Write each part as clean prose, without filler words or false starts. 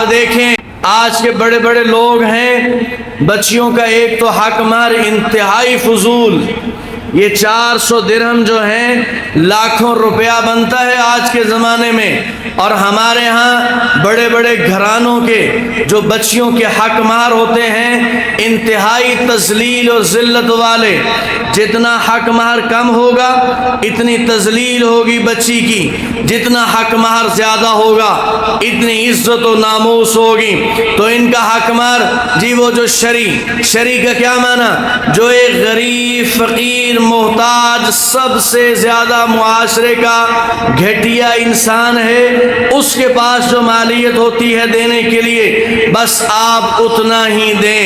دیکھیں آج کے بڑے بڑے لوگ ہیں، بچیوں کا ایک تو حق مہر انتہائی فضول، یہ 400 درہم جو ہیں لاکھوں روپیہ بنتا ہے آج کے زمانے میں، اور ہمارے ہاں بڑے بڑے گھرانوں کے جو بچیوں کے حق مہر ہوتے ہیں انتہائی تذلیل اور ذلت والے، جتنا حق مہر کم ہوگا اتنی تذلیل ہوگی بچی کی، جتنا حق مہر زیادہ ہوگا اتنی عزت و ناموس ہوگی۔ تو ان کا حق مہر جی وہ جو شرع کا کیا معنی، جو ایک غریب فقیر محتاج سب سے زیادہ معاشرے کا گھٹیا انسان ہے، اس کے پاس جو مالیت ہوتی ہے دینے کے لیے بس آپ اتنا ہی دیں،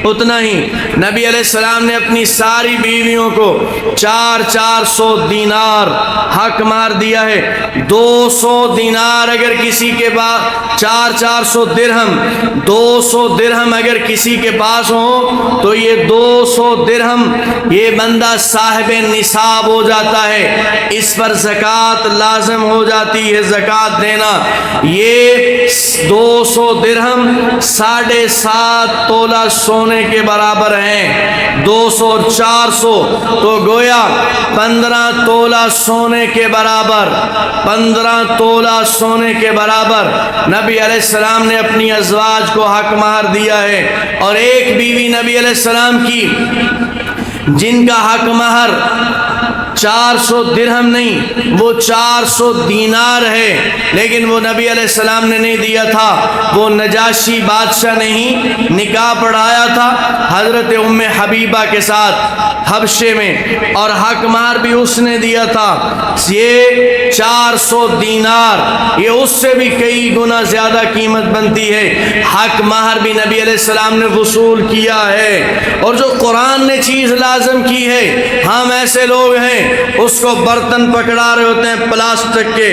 اتنا ہی۔ نبی علیہ السلام نے اپنی ساری بیویوں کو 400 دینار حق مہر دیا ہے۔ 200 دینار اگر کسی کے پاس، 400 درہم، 200 درہم اگر کسی کے پاس ہوں تو یہ 200 درہم یہ بندہ صاحب نصاب ہو جاتا ہے، اس پر زکوٰۃ لازم ہو جاتی ہے، زکوٰۃ دینا۔ یہ 200 درہم 7.5 تولہ سونے کے برابر ہیں، 200 400 تو گویا 15 تولہ سونے کے برابر، 15 تولہ سونے کے برابر نبی علیہ السلام نے اپنی ازواج کو حق مہر دیا ہے۔ اور ایک بیوی نبی علیہ السلام کی جن کا حق مہر 400 درہم نہیں وہ 400 دینار ہے، لیکن وہ نبی علیہ السلام نے نہیں دیا تھا، وہ نجاشی بادشاہ نے ہی نکاح پڑھایا تھا حضرت ام حبیبہ کے ساتھ حبشے میں، اور حق مہر بھی اس نے دیا تھا۔ یہ 400 دینار یہ اس سے بھی کئی گنا زیادہ قیمت بنتی ہے، حق مہر بھی نبی علیہ السلام نے وصول کیا ہے۔ اور جو قرآن نے چیز لازم کی ہے، ہم ایسے لوگ ہیں اس کو برتن پکڑا رہے ہوتے ہیں پلاسٹک کے،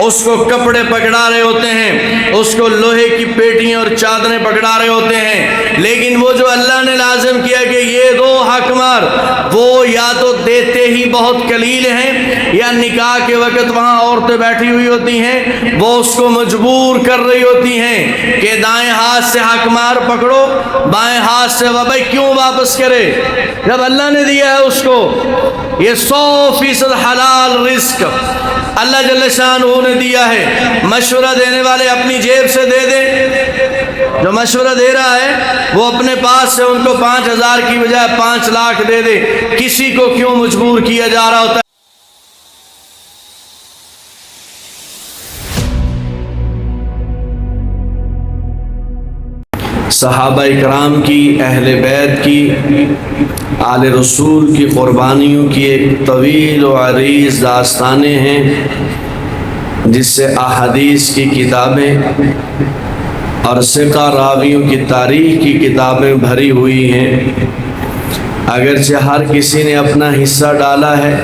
اس کو کپڑے پکڑا رہے ہوتے ہیں، اس کو لوہے کی پیٹیاں اور چادریں پکڑا رہے ہوتے ہیں، لیکن وہ جو اللہ نے لازم کیا کہ یہ دو حق مہر، وہ یا تو دیتے ہی بہت قلیل ہیں یا نکاح کے وقت وہاں عورتیں بیٹھی ہوئی ہوتی ہیں وہ اس کو مجبور کر رہی ہوتی ہیں کہ دائیں ہاتھ سے حق مہر پکڑو، بائیں ہاتھ سے بھائی کیوں واپس کرے جب اللہ نے دیا ہے اس کو۔ یہ 100% حلال رزق اللہ جل شانہ نے دیا ہے۔ مشورہ دینے والے اپنی جیب سے دے دیں، جو مشورہ دے رہا ہے وہ اپنے پاس سے ان کو 5,000 کی بجائے 5 لاکھ دے دے، کسی کو کیوں مجبور کیا جا رہا ہوتا ہے۔ صحابہ اکرام کی، اہل بیت کی، آل رسول کی قربانیوں کی ایک طویل و عریض داستانیں ہیں جس سے احادیث کی کتابیں اور ثقہ راویوں کی تاریخ کی کتابیں بھری ہوئی ہیں۔ اگرچہ ہر کسی نے اپنا حصہ ڈالا ہے،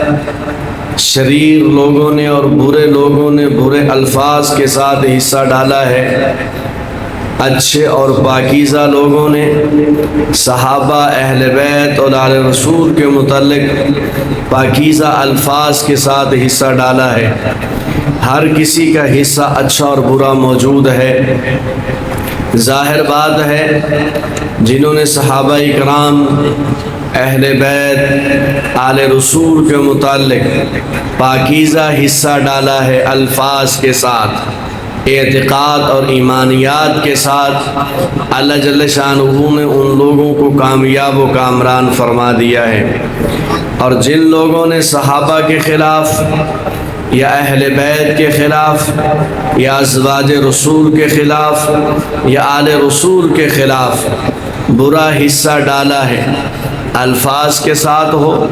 شریر لوگوں نے اور برے لوگوں نے برے الفاظ کے ساتھ حصہ ڈالا ہے، اچھے اور پاکیزہ لوگوں نے صحابہ، اہل بیت اور آل رسول کے متعلق پاکیزہ الفاظ کے ساتھ حصہ ڈالا ہے۔ ہر کسی کا حصہ اچھا اور برا موجود ہے۔ ظاہر بات ہے جنہوں نے صحابہ اکرام، اہل بیت، آل رسول کے متعلق پاکیزہ حصہ ڈالا ہے الفاظ کے ساتھ، اعتقاد اور ایمانیات کے ساتھ، اللہ جل شانہ نے ان لوگوں کو کامیاب و کامران فرما دیا ہے۔ اور جن لوگوں نے صحابہ کے خلاف یا اہل بیت کے خلاف یا ازواج رسول کے خلاف یا آل رسول کے خلاف برا حصہ ڈالا ہے، الفاظ کے ساتھ ہو،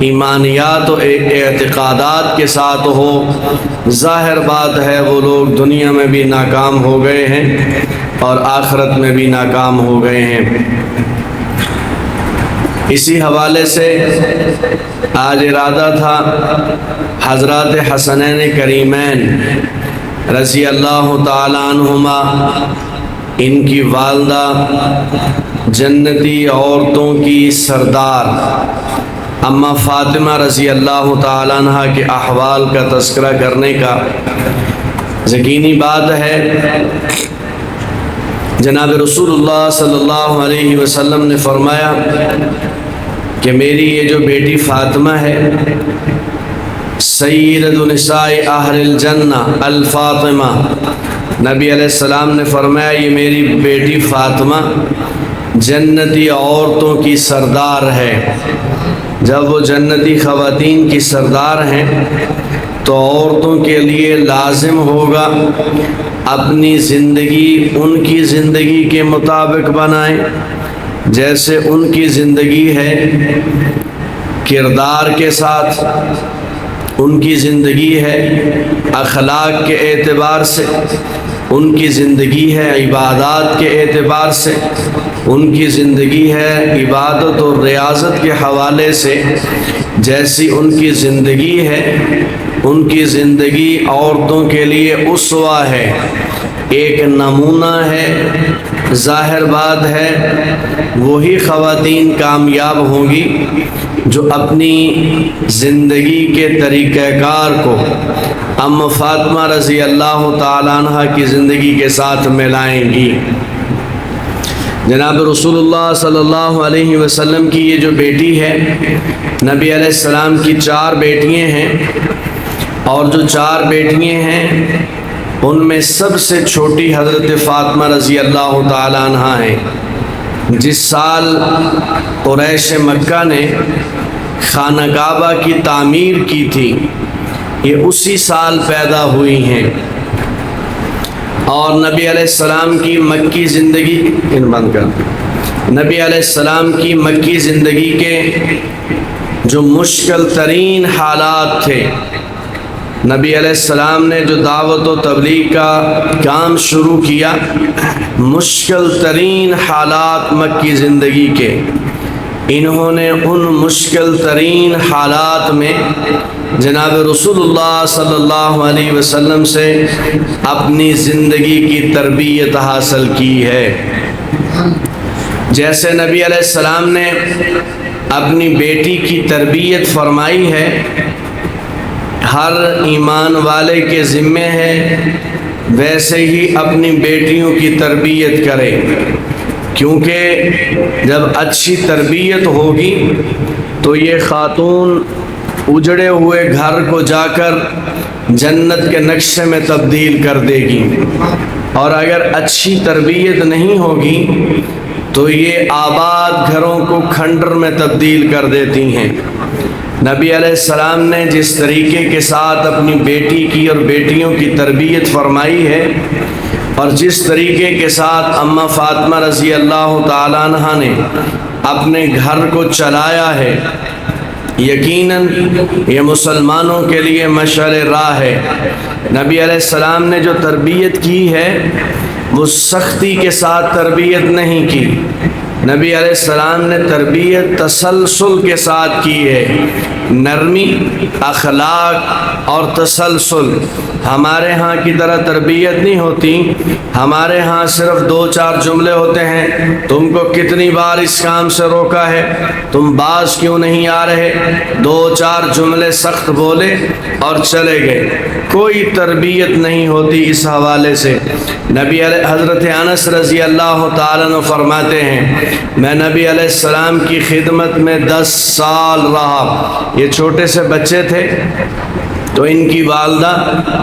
ایمانیات و اعتقادات کے ساتھ ہو، ظاہر بات ہے وہ لوگ دنیا میں بھی ناکام ہو گئے ہیں اور آخرت میں بھی ناکام ہو گئے ہیں۔ اسی حوالے سے آج ارادہ تھا حضرات حسنین کریمین رضی اللہ تعالیٰ عنہما، ان کی والدہ جنتی عورتوں کی سردار اما فاطمہ رضی اللہ تعالیٰ عنہ کے احوال کا تذکرہ کرنے کا۔ یقینی بات ہے جناب رسول اللہ صلی اللہ علیہ وسلم نے فرمایا کہ میری یہ جو بیٹی فاطمہ ہے، سید نساء اہل الجنہ الفاطمہ، نبی علیہ السلام نے فرمایا یہ میری بیٹی فاطمہ جنتی عورتوں کی سردار ہے۔ جب وہ جنتی خواتین کی سردار ہیں تو عورتوں کے لیے لازم ہوگا اپنی زندگی ان کی زندگی کے مطابق بنائیں، جیسے ان کی زندگی ہے کردار کے ساتھ، ان کی زندگی ہے اخلاق کے اعتبار سے، ان کی زندگی ہے عبادات کے اعتبار سے، ان کی زندگی ہے عبادت اور ریاضت کے حوالے سے، جیسی ان کی زندگی ہے ان کی زندگی عورتوں کے لیے اسوہ ہے، ایک نمونہ ہے۔ ظاہر بات ہے وہی خواتین کامیاب ہوں گی جو اپنی زندگی کے طریقہ کار کو ام فاطمہ رضی اللہ تعالیٰ عنہ کی زندگی کے ساتھ ملائیں گی۔ جناب رسول اللہ صلی اللہ علیہ وسلم کی یہ جو بیٹی ہے، نبی علیہ السلام کی 4 بیٹیاں ہیں، اور جو 4 بیٹیاں ہیں ان میں سب سے چھوٹی حضرت فاطمہ رضی اللہ تعالیٰ عنہ ہیں۔ جس سال قریش مکہ نے خانہ کعبہ کی تعمیر کی تھی، یہ اسی سال پیدا ہوئی ہیں، اور نبی علیہ السلام کی مکی زندگی نبی علیہ السلام کی مکی زندگی کے جو مشکل ترین حالات تھے، نبی علیہ السلام نے جو دعوت و تبلیغ کا کام شروع کیا، مشکل ترین حالات مکی زندگی کے، انہوں نے ان مشکل ترین حالات میں جناب رسول اللہ صلی اللہ علیہ وسلم سے اپنی زندگی کی تربیت حاصل کی ہے۔ جیسے نبی علیہ السلام نے اپنی بیٹی کی تربیت فرمائی ہے، ہر ایمان والے کے ذمہ ہے ویسے ہی اپنی بیٹیوں کی تربیت کرے، کیونکہ جب اچھی تربیت ہوگی تو یہ خاتون اجڑے ہوئے گھر کو جا کر جنت کے نقشے میں تبدیل کر دے گی، اور اگر اچھی تربیت نہیں ہوگی تو یہ آباد گھروں کو کھنڈر میں تبدیل کر دیتی ہیں۔ نبی علیہ السلام نے جس طریقے کے ساتھ اپنی بیٹی کی اور بیٹیوں کی تربیت فرمائی ہے، اور جس طریقے کے ساتھ اماں فاطمہ رضی اللہ تعالیٰ عنہ نے اپنے گھر کو چلایا ہے، یقیناً یہ مسلمانوں کے لیے مشعل راہ ہے۔ نبی علیہ السلام نے جو تربیت کی ہے وہ سختی کے ساتھ تربیت نہیں کی، نبی علیہ السلام نے تربیت تسلسل کے ساتھ کی ہے، نرمی، اخلاق اور تسلسل۔ ہمارے ہاں کی طرح تربیت نہیں ہوتی، ہمارے ہاں صرف 2-4 جملے ہوتے ہیں، تم کو کتنی بار اس کام سے روکا ہے، تم باز کیوں نہیں آ رہے، 2-4 جملے سخت بولے اور چلے گئے، کوئی تربیت نہیں ہوتی اس حوالے سے۔ نبی حضرت انس رضی اللہ تعالیٰ عنہ فرماتے ہیں میں نبی علیہ السلام کی خدمت میں 10 سال رہا، یہ چھوٹے سے بچے تھے تو ان کی والدہ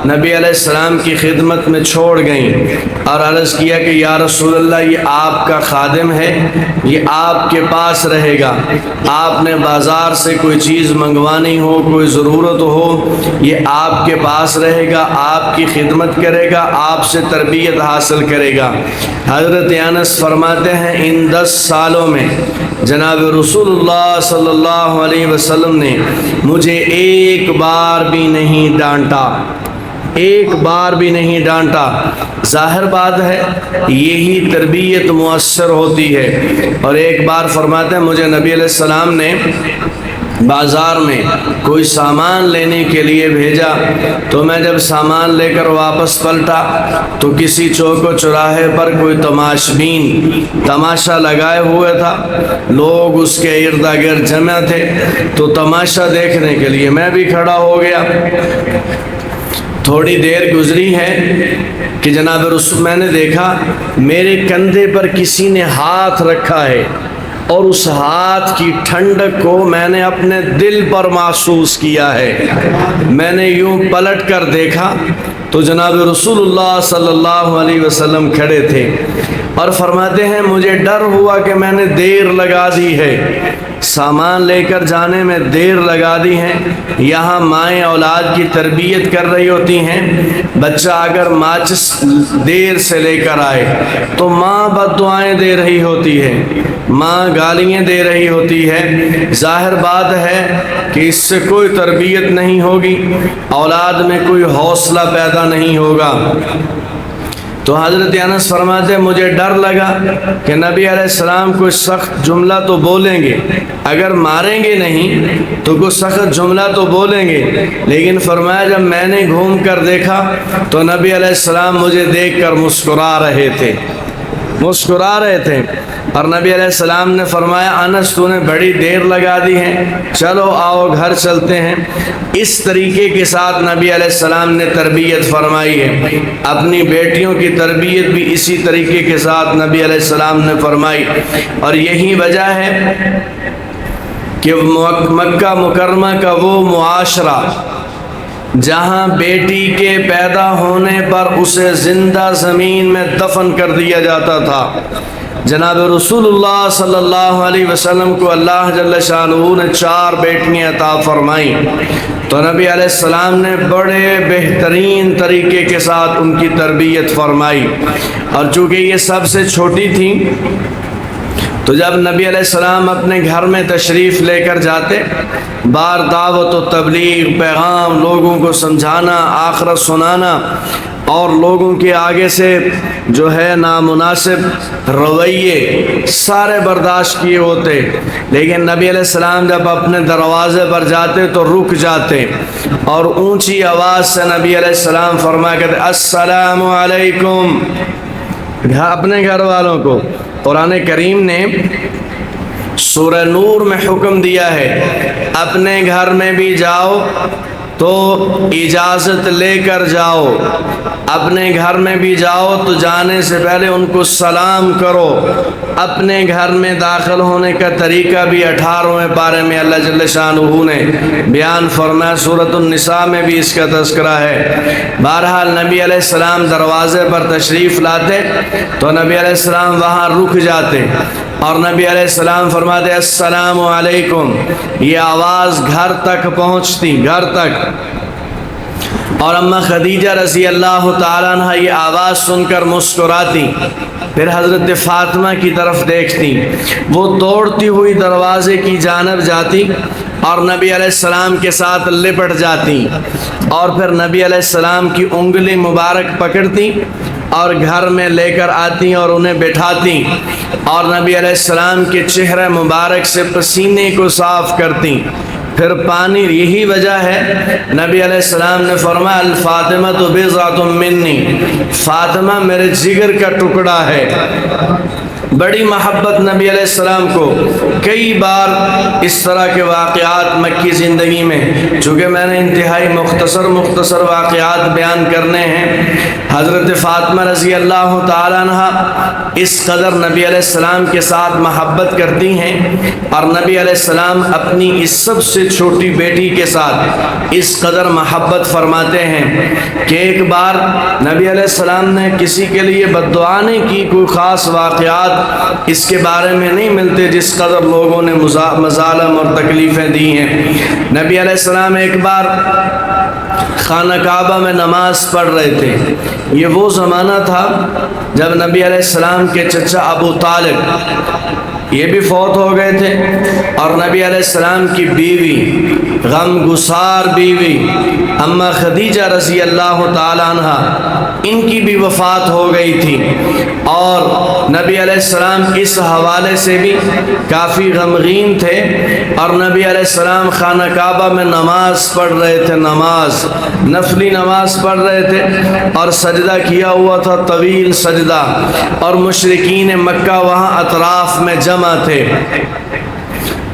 نبی علیہ السلام کی خدمت میں چھوڑ گئیں اور عرض کیا کہ یا رسول اللہ یہ آپ کا خادم ہے، یہ آپ کے پاس رہے گا، آپ نے بازار سے کوئی چیز منگوانی ہو، کوئی ضرورت ہو، یہ آپ کے پاس رہے گا، آپ کی خدمت کرے گا، آپ سے تربیت حاصل کرے گا۔ حضرت انس فرماتے ہیں ان 10 سالوں میں جناب رسول اللہ صلی اللہ علیہ وسلم نے مجھے ایک بار بھی نہیں ڈانٹا، ایک بار بھی نہیں ڈانٹا۔ ظاہر بات ہے یہی تربیت مؤثر ہوتی ہے۔ اور ایک بار فرماتے ہیں مجھے نبی علیہ السلام نے بازار میں کوئی سامان لینے کے لیے بھیجا، تو میں جب سامان لے کر واپس پلٹا تو کسی چوک و چوراہے پر کوئی تماشبین تماشا لگائے ہوئے تھا، لوگ اس کے ارد گرد جمع تھے، تو تماشا دیکھنے کے لیے میں بھی کھڑا ہو گیا۔ تھوڑی دیر گزری ہے کہ جناب رسول میں نے دیکھا میرے کندھے پر کسی نے ہاتھ رکھا ہے اور اس ہاتھ کی ٹھنڈک کو میں نے اپنے دل پر محسوس کیا ہے۔ میں نے یوں پلٹ کر دیکھا تو جناب رسول اللہ صلی اللہ علیہ وسلم کھڑے تھے اور فرماتے ہیں مجھے ڈر ہوا کہ میں نے دیر لگا دی ہے، سامان لے کر جانے میں دیر لگا دی ہے۔ یہاں مائیں اولاد کی تربیت کر رہی ہوتی ہیں، بچہ اگر ماچس دیر سے لے کر آئے تو ماں بد دعائیں دے رہی ہوتی ہے، ماں گالیاں دے رہی ہوتی ہے، ظاہر بات ہے کہ اس سے کوئی تربیت نہیں ہوگی، اولاد میں کوئی حوصلہ پیدا نہیں ہوگا۔ تو حضرت انس فرماتے مجھے ڈر لگا کہ نبی علیہ السلام کوئی سخت جملہ تو بولیں گے، اگر ماریں گے نہیں تو کوئی سخت جملہ تو بولیں گے، لیکن فرمایا جب میں نے گھوم کر دیکھا تو نبی علیہ السلام مجھے دیکھ کر مسکرا رہے تھے اور نبی علیہ السلام نے فرمایا انس تو نے بڑی دیر لگا دی ہے، چلو آؤ گھر چلتے ہیں۔ اس طریقے کے ساتھ نبی علیہ السلام نے تربیت فرمائی ہے، اپنی بیٹیوں کی تربیت بھی اسی طریقے کے ساتھ نبی علیہ السلام نے فرمائی، اور یہی وجہ ہے کہ مکہ مکرمہ کا وہ معاشرہ جہاں بیٹی کے پیدا ہونے پر اسے زندہ زمین میں دفن کر دیا جاتا تھا، جناب رسول اللہ صلی اللہ علیہ وسلم کو اللہ جل شانہ نے 4 بیٹیاں عطا فرمائیں، تو نبی علیہ السلام نے بڑے بہترین طریقے کے ساتھ ان کی تربیت فرمائی، اور چونکہ یہ سب سے چھوٹی تھیں تو جب نبی علیہ السلام اپنے گھر میں تشریف لے کر جاتے، بار دعوت و تبلیغ، پیغام، لوگوں کو سمجھانا، آخرت سنانا، اور لوگوں کے آگے سے جو ہے نامناسب رویے سارے برداشت کیے ہوتے، لیکن نبی علیہ السلام جب اپنے دروازے پر جاتے تو رک جاتے اور اونچی آواز سے نبی علیہ السلام فرمایا کرتے السلام علیکم اپنے گھر والوں کو۔ قرآن کریم نے سورہ نور میں حکم دیا ہے اپنے گھر میں بھی جاؤ تو اجازت لے کر جاؤ، اپنے گھر میں بھی جاؤ تو جانے سے پہلے ان کو سلام کرو۔ اپنے گھر میں داخل ہونے کا طریقہ بھی 18ویں پارے میں اللہ جل شانہ نے بیان فرمایا، سورۃ النساء میں بھی اس کا تذکرہ ہے۔ بہرحال نبی علیہ السلام دروازے پر تشریف لاتے تو نبی علیہ السلام وہاں رک جاتے اور نبی علیہ السلام فرماتے السلام علیکم، یہ آواز گھر تک پہنچتی، گھر تک، اور اماں خدیجہ رضی اللہ تعالیٰ عنہ یہ آواز سن کر مسکراتی، پھر حضرت فاطمہ کی طرف دیکھتی، وہ دوڑتی ہوئی دروازے کی جانب جاتی اور نبی علیہ السلام کے ساتھ لپٹ جاتی، اور پھر نبی علیہ السلام کی انگلی مبارک پکڑتی اور گھر میں لے کر آتی اور انہیں بٹھاتی اور نبی علیہ السلام کے چہرے مبارک سے پسینے کو صاف کرتی، پھر پانی۔ یہی وجہ ہے نبی علیہ السلام نے فرمایا الفاطمہ تو بضعۃ منی، فاطمہ میرے جگر کا ٹکڑا ہے۔ بڑی محبت نبی علیہ السلام کو۔ کئی بار اس طرح کے واقعات مکی زندگی میں، چونکہ میں نے انتہائی مختصر واقعات بیان کرنے ہیں، حضرت فاطمہ رضی اللہ تعالیٰ عنہ اس قدر نبی علیہ السلام کے ساتھ محبت کرتی ہیں، اور نبی علیہ السلام اپنی اس سب سے چھوٹی بیٹی کے ساتھ اس قدر محبت فرماتے ہیں کہ ایک بار نبی علیہ السلام نے کسی کے لیے بد دعا نہیں کی، کوئی خاص واقعات اس کے بارے میں نہیں ملتے جس قدر لوگوں نے مظالم اور تکلیفیں دی ہیں۔ نبی علیہ السلام ایک بار خانہ کعبہ میں نماز پڑھ رہے تھے۔ یہ وہ زمانہ تھا جب نبی علیہ السلام کے چچا ابو طالب یہ بھی فوت ہو گئے تھے، اور نبی علیہ السلام کی بیوی، غم گسار بیوی اماں خدیجہ رضی اللہ تعالیٰ عنہ، ان کی بھی وفات ہو گئی تھی، اور نبی علیہ السلام اس حوالے سے بھی کافی غمگین تھے، اور نبی علیہ السلام خانہ کعبہ میں نماز پڑھ رہے تھے، نفلی نماز پڑھ رہے تھے، اور سجدہ کیا ہوا تھا، طویل سجدہ، اور مشرکین مکہ وہاں اطراف میں جمع تھے۔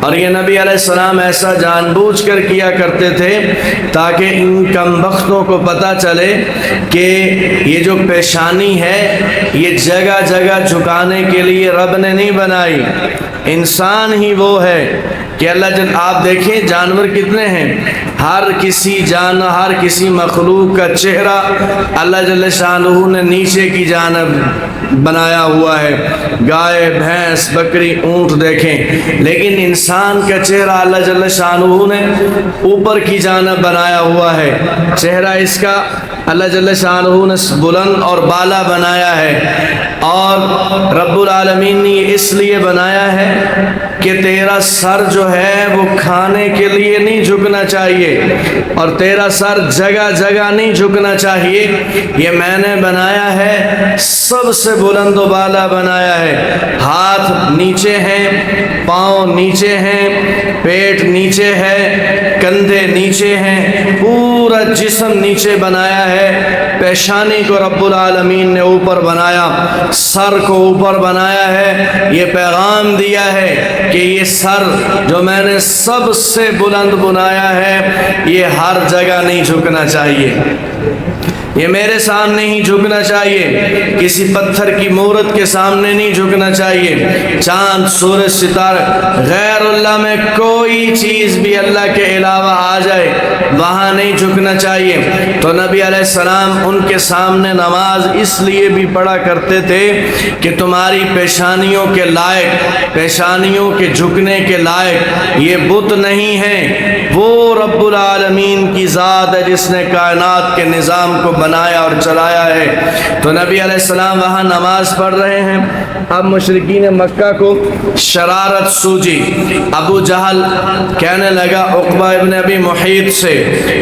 اور یہ نبی علیہ السلام ایسا جان بوجھ کر کیا کرتے تھے تاکہ ان کم بختوں کو پتہ چلے کہ یہ جو پیشانی ہے یہ جگہ جگہ جھکانے کے لیے رب نے نہیں بنائی، انسان ہی وہ ہے کہ اللہ آپ دیکھیں جانور کتنے ہیں، ہر کسی مخلوق کا چہرہ اللہ جل شانہ نے نیچے کی جانب بنایا ہوا ہے، گائے بھینس بکری اونٹ دیکھیں، لیکن انسان کا چہرہ اللہ جل شانہ نے اوپر کی جانب بنایا ہوا ہے، چہرہ اس کا اللہ جل شانہ نے بلند اور بالا بنایا ہے، اور رب العالمین نے اس لیے بنایا ہے کہ تیرا سر جو ہے وہ کھانے کے لیے نہیں جھکنا چاہیے، اور تیرا سر جگہ جگہ نہیں جھکنا چاہیے، یہ میں نے بنایا ہے، سب سے بلند و بالا بنایا ہے، ہاتھ نیچے ہیں، پاؤں نیچے ہیں، پیٹ نیچے ہے، کندھے نیچے ہیں، پورا جسم نیچے بنایا ہے، پیشانی کو رب العالمین نے اوپر بنایا، سر کو اوپر بنایا ہے، یہ پیغام دیا ہے کہ یہ سر جو میں نے سب سے بلند بنایا ہے یہ ہر جگہ نہیں جھکنا چاہیے، یہ میرے سامنے ہی جھکنا چاہیے، کسی پتھر کی مورت کے سامنے نہیں جھکنا چاہیے، چاند سورج ستارہ غیر اللہ میں کوئی چیز بھی اللہ کے علاوہ آ جائے وہاں نہیں جھکنا چاہیے۔ تو نبی علیہ السلام ان کے سامنے نماز اس لیے بھی پڑھا کرتے تھے کہ تمہاری پیشانیوں کے لائق، پیشانیوں کے جھکنے کے لائق یہ بت نہیں ہیں، وہ رب العالمین کی ذات ہے جس نے کائنات کے نظام کو بنایا اور چلایا ہے۔ تو نبی علیہ السلام وہاں نماز پڑھ رہے ہیں، اب مشرکین مکہ کو شرارت سوجی، ابو جہل کہنے لگا عقبہ ابن ابی محیط سے،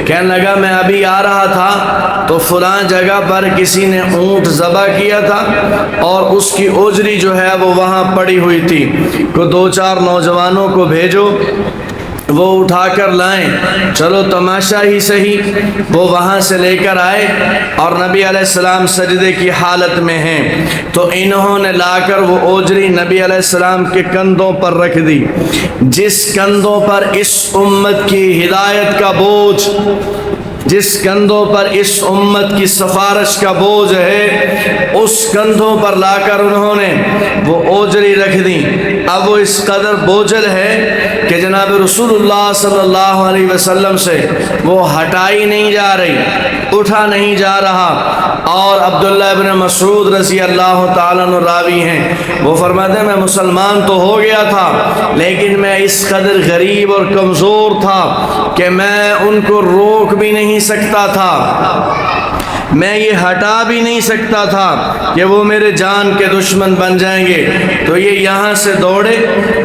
کہنے لگا میں ابھی آ رہا تھا تو فلاں جگہ پر کسی نے اونٹ ذبح کیا تھا اور اس کی اجری جو ہے وہ وہاں پڑی ہوئی تھی، کو دو چار نوجوانوں کو بھیجو وہ اٹھا کر لائیں، چلو تماشا ہی صحیح، وہ وہاں سے لے کر آئے اور نبی علیہ السلام سجدے کی حالت میں ہیں، تو انہوں نے لا کر وہ اوجری نبی علیہ السلام کے کندھوں پر رکھ دی، جس کندھوں پر اس امت کی ہدایت کا بوجھ، جس کندھوں پر اس امت کی سفارش کا بوجھ ہے اس کندھوں پر لا کر انہوں نے وہ اوجری رکھ دی۔ اب وہ اس قدر بوجھل ہے کہ جناب رسول اللہ صلی اللہ علیہ وسلم سے وہ ہٹائی نہیں جا رہی، اٹھا نہیں جا رہا، اور عبداللہ ابن مسعود رضی اللہ تعالیٰ عنہ راوی ہیں، وہ فرماتے ہیں میں مسلمان تو ہو گیا تھا لیکن میں اس قدر غریب اور کمزور تھا کہ میں ان کو روک بھی نہیں سکتا تھا، میں یہ ہٹا بھی نہیں سکتا تھا کہ وہ میرے جان کے دشمن بن جائیں گے۔ تو یہ یہاں سے دوڑے،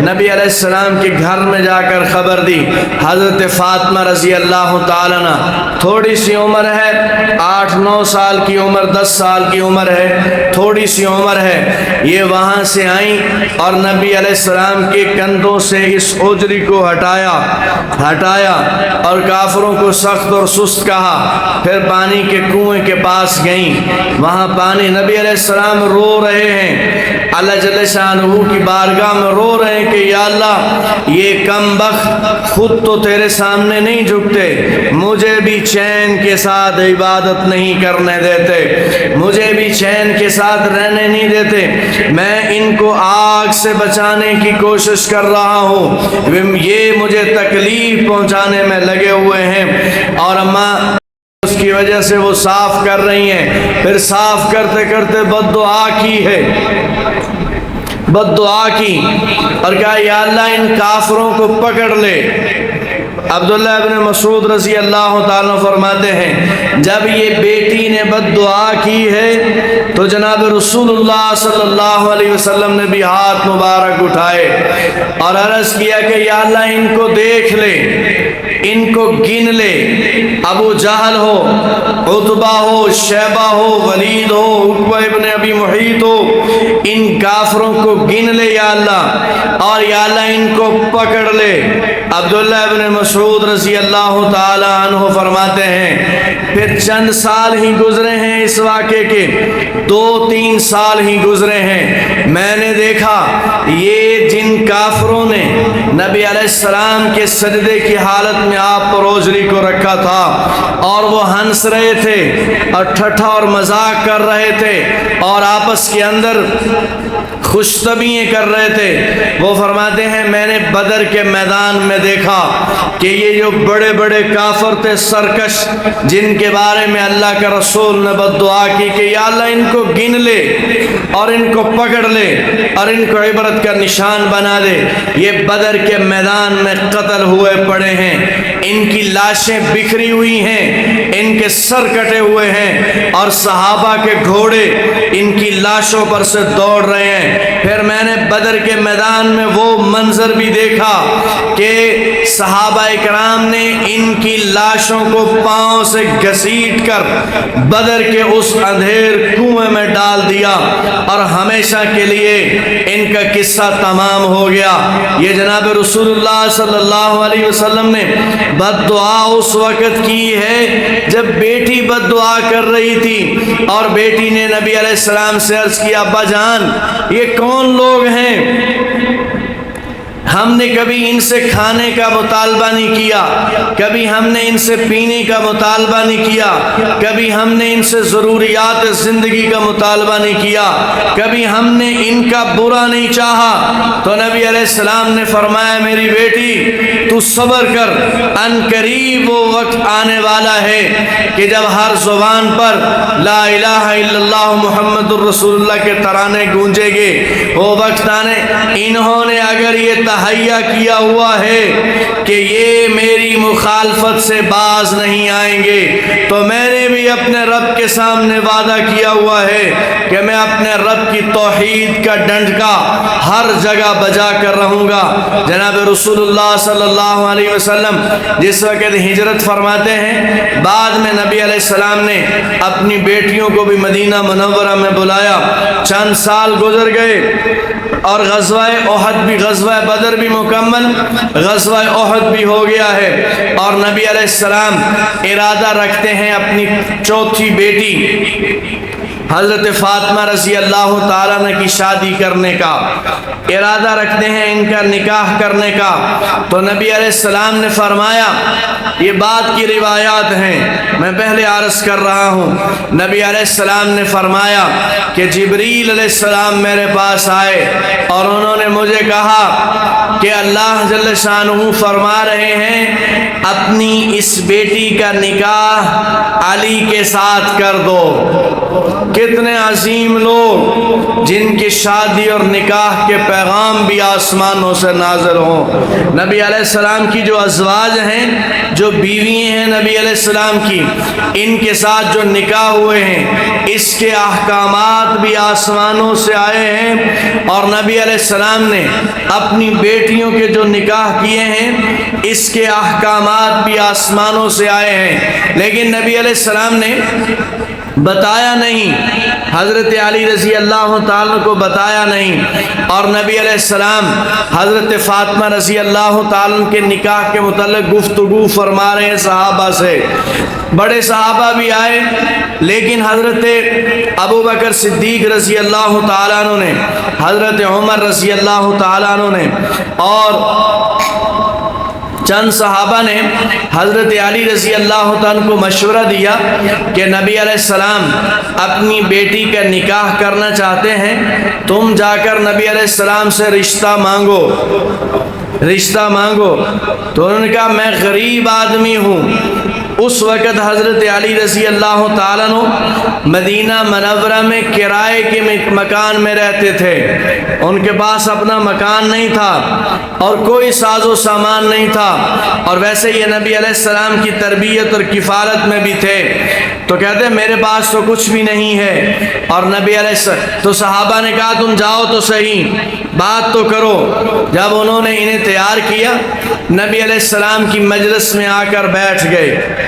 نبی علیہ السلام کے گھر میں جا کر خبر دی، حضرت فاطمہ رضی اللہ تعالیٰ عنہ تھوڑی سی عمر ہے، 8-9 سال کی عمر، 10 سال کی عمر ہے، تھوڑی سی عمر ہے، یہ وہاں سے آئیں اور نبی علیہ السلام کے کندھوں سے اس اوجری کو ہٹایا اور کافروں کو سخت اور سست کہا، پھر پانی کے کنویں کے پاس گئیں، وہاں پانی، نبی علیہ السلام رو رہے ہیں، اللہ جل شانہ کی بارگاہ میں رو رہے ہیں کہ یا اللہ یہ کم بخت خود تو تیرے سامنے نہیں جھکتے، مجھے بھی چین کے ساتھ عبادت نہیں کرنے دیتے، مجھے بھی چین کے ساتھ رہنے نہیں دیتے، میں ان کو آگ سے بچانے کی کوشش کر رہا ہوں، یہ مجھے تکلیف پہنچانے میں لگے ہوئے ہیں، اور اماں اس کی وجہ سے وہ صاف کر رہی ہیں، پھر صاف کرتے کرتے بد دعا کی ہے، بد دعا کی اور کہا یا اللہ ان کافروں کو پکڑ لے۔ عبداللہ ابن مسعود رضی اللہ تعالیٰ فرماتے ہیں جب یہ بیٹی نے بد دعا کی ہے تو جناب رسول اللہ صلی اللہ علیہ وسلم نے بھی ہاتھ مبارک اٹھائے اور عرض کیا کہ یا اللہ ان کو دیکھ لے، ان کو گن لے، ابو جہل ہو، عتبہ ہو، شیبہ ہو، ولید ہو، عقبہ ابن ابی محیط ہو، ان کافروں کو گن لے یا اللہ، اور یا اللہ ان کو پکڑ لے۔ عبداللہ ابن مسعود رضی اللہ تعالی عنہ فرماتے ہیں پھر چند سال ہی گزرے ہیں اس واقعے کے، 2-3 سال ہی گزرے ہیں، میں نے دیکھا یہ جن ان کافروں نے نبی علیہ السلام کے سجدے کی حالت میں آپ پر اوجری کو رکھا تھا اور وہ ہنس رہے تھے اور ٹھٹھا اور مذاق کر رہے تھے اور آپس کے اندر خوش طبیعیں کر رہے تھے، وہ فرماتے ہیں میں نے بدر کے میدان میں دیکھا کہ یہ جو بڑے بڑے کافر تھے سرکش، جن کے بارے میں اللہ کا رسول نے بد دعا کی کہ یا اللہ ان کو گن لے اور ان کو پکڑ لے اور ان کو عبرت کا نشان بنا دے، یہ بدر کے میدان میں قتل ہوئے پڑے ہیں، ان کی لاشیں بکھری ہوئی ہیں، ان کے سر کٹے ہوئے ہیں اور صحابہ کے گھوڑے ان کی لاشوں پر سے دوڑ رہے ہیں۔ پھر میں نے بدر کے میدان میں وہ منظر بھی دیکھا کہ صحابہ کرام نے ان کی لاشوں کو پاؤں سے گھسیٹ کر بدر کے اس اندھیر کنویں میں ڈال دیا اور ہمیشہ کے لیے ان کا قصہ تمام ہو گیا۔ یہ جناب رسول اللہ صلی اللہ علیہ وسلم نے بد دعا اس وقت کی ہے جب بیٹی بد دعا کر رہی تھی اور بیٹی نے نبی علیہ السلام سے عرض کیا ابا جان یہ کون لوگ ہیں؟ ہم نے کبھی ان سے کھانے کا مطالبہ نہیں کیا، کبھی ہم نے ان سے پینے کا مطالبہ نہیں کیا، کبھی ہم نے ان سے ضروریات زندگی کا مطالبہ نہیں کیا، کبھی ہم نے ان کا برا نہیں چاہا۔ تو نبی علیہ السلام نے فرمایا میری بیٹی تو صبر کر، ان قریب وہ وقت آنے والا ہے کہ جب ہر زبان پر لا الہ الا اللہ محمد الرسول اللہ کے ترانے گونجے گے، وہ وقت آنے انہوں نے اگر یہ تہیا کیا ہوا ہے کہ یہ میری مخالفت سے باز نہیں آئیں گے تو میں نے بھی اپنے رب کے سامنے وعدہ کیا ہوا ہے کہ میں اپنے رب کی توحید کا ڈنڈکا ہر جگہ بجا کر رہوں گا۔ جناب رسول اللہ صلی اللہ علیہ وسلم جس وقت ہجرت فرماتے ہیں، بعد میں نبی علیہ السلام نے اپنی بیٹیوں کو بھی مدینہ منورہ میں بلایا، چند سال گزر گئے اور غزوہ احد بھی، غزوہ بدر بھی مکمل، غزوہ احد بھی ہو گیا ہے اور نبی علیہ السلام ارادہ رکھتے ہیں اپنی چوتھی بیٹی حضرت فاطمہ رضی اللہ تعالیٰ عنہ کی شادی کرنے کا، ارادہ رکھتے ہیں ان کا نکاح کرنے کا۔ تو نبی علیہ السلام نے فرمایا، یہ بات کی روایات ہیں، میں پہلے عرض کر رہا ہوں، نبی علیہ السلام نے فرمایا کہ جبریل علیہ السلام میرے پاس آئے اور انہوں نے مجھے کہا کہ اللہ جل شانہ فرما رہے ہیں اپنی اس بیٹی کا نکاح علی کے ساتھ کر دو۔ کتنے عظیم لوگ جن کی شادی اور نکاح کے پیغام بھی آسمانوں سے نازل ہوں۔ نبی علیہ السلام کی جو ازواج ہیں، جو بیوییں ہیں نبی علیہ السلام کی، ان کے ساتھ جو نکاح ہوئے ہیں اس کے احکامات بھی آسمانوں سے آئے ہیں اور نبی علیہ السلام نے اپنی بیٹیوں کے جو نکاح کیے ہیں اس کے احکامات بھی آسمانوں سے آئے ہیں، لیکن نبی علیہ السلام نے بتایا نہیں، حضرت علی رضی اللہ تعالیٰ کو بتایا نہیں اور نبی علیہ السلام حضرت فاطمہ رضی اللہ تعالیٰ کے نکاح کے متعلق گفتگو فرما رہے ہیں صحابہ سے۔ بڑے صحابہ بھی آئے لیکن حضرت ابو بکر صدیق رضی اللہ تعالیٰ عنہ نے، حضرت عمر رضی اللہ تعالیٰ عنہ نے اور چند صحابہ نے حضرت علی رضی اللہ تعالیٰ کو مشورہ دیا کہ نبی علیہ السلام اپنی بیٹی کا نکاح کرنا چاہتے ہیں، تم جا کر نبی علیہ السلام سے رشتہ مانگو، رشتہ مانگو۔ تو انہوں نے کہا میں غریب آدمی ہوں۔ اس وقت حضرت علی رضی اللہ تعالیٰ عنہ مدینہ منورہ میں کرائے کے مکان میں رہتے تھے، ان کے پاس اپنا مکان نہیں تھا اور کوئی ساز و سامان نہیں تھا اور ویسے یہ نبی علیہ السلام کی تربیت اور کفالت میں بھی تھے، تو کہتے میرے پاس تو کچھ بھی نہیں ہے اور نبی علیہ السلام، تو صحابہ نے کہا تم جاؤ تو صحیح، بات تو کرو۔ جب انہوں نے انہیں تیار کیا نبی علیہ السلام کی مجلس میں آ کر بیٹھ گئے۔